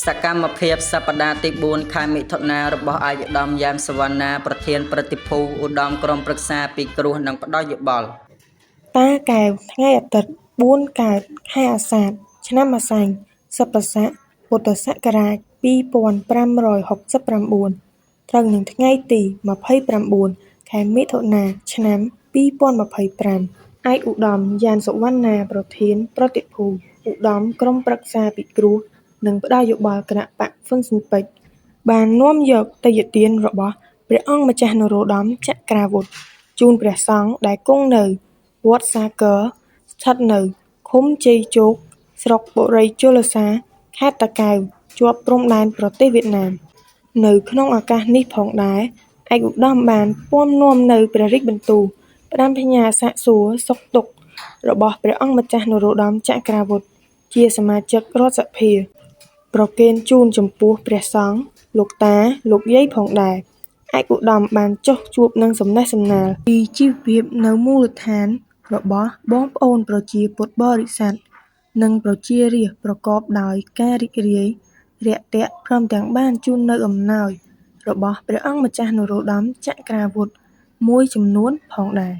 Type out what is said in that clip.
សកម្មភាពសប្តាហ៍ទី4ខែមិថុនារបស់ឯកឧត្តមយ៉ាមសវណ្ណាប្រធានព្រឹទ្ធិភូឧត្តមក្រុមប្រឹក្សាពិគ្រោះនិងផ្ដល់យោបល់តាកែវថ្ងៃអាទិត្យ4កើតខែអាសាឍឆ្នាំម្សាញ់សប្បុរស័កពុទ្ធសករាជ2569ត្រូវនឹងថ្ងៃទី29ខែមិថុនាឆ្នាំ2025ឯកឧត្តមយ៉ានសុវណ្ណាប្រធានព្រឹទ្ធិភូឧត្តមក្រុមប្រឹក្សាពិគ្រោះនិងផ្ដល់យោបល់គណបក្សហ្វ៊ុនស៊ិនប៉ិចបាននាំយកទេយ្យទានរបស់ព្រះអង្គម្ចាស់នរោត្តមចក្រាវុធជូនព្រះសង្ឃដែលគង់នៅវត្តសាគរស្ថិតនៅឃុំជ័យជោគស្រុកបុរីជលសារខេត្តតាកែវជាប់ព្រំដែនប្រទេសវៀតណាមនៅក្នុងឱកាសនេះផងដែរឯកឧត្តមបានពាំនាំនៅព្រះរាជបន្ទូលផ្ដាំផ្ញើសាកសួរសុខទុក្ខរបស់ព្រះអង្គម្ចាស់នរោត្តមចក្រាវុធជាសមាជិករដ្ឋសភាប្រគេនជូនចំពោះព្រះសង្ឃលោកតាលោកយាយផងដែរឯកឧត្តមបានចុះជួបនឹងសំណេះសំណាលពីជីវភាពនៅមូលដ្ឋានរបស់បងប្អូនប្រជាពុទ្ធបរិស័ទនិងប្រជារាស្ត្រប្រកបដោយការរីករាយរាក់ទាក់ព្រមទាំងបានជូននូវអំណោយរបស់ព្រះអង្គម្ចាស់នរោត្តមចក្រាវុធមួយចំនួនផងដែរ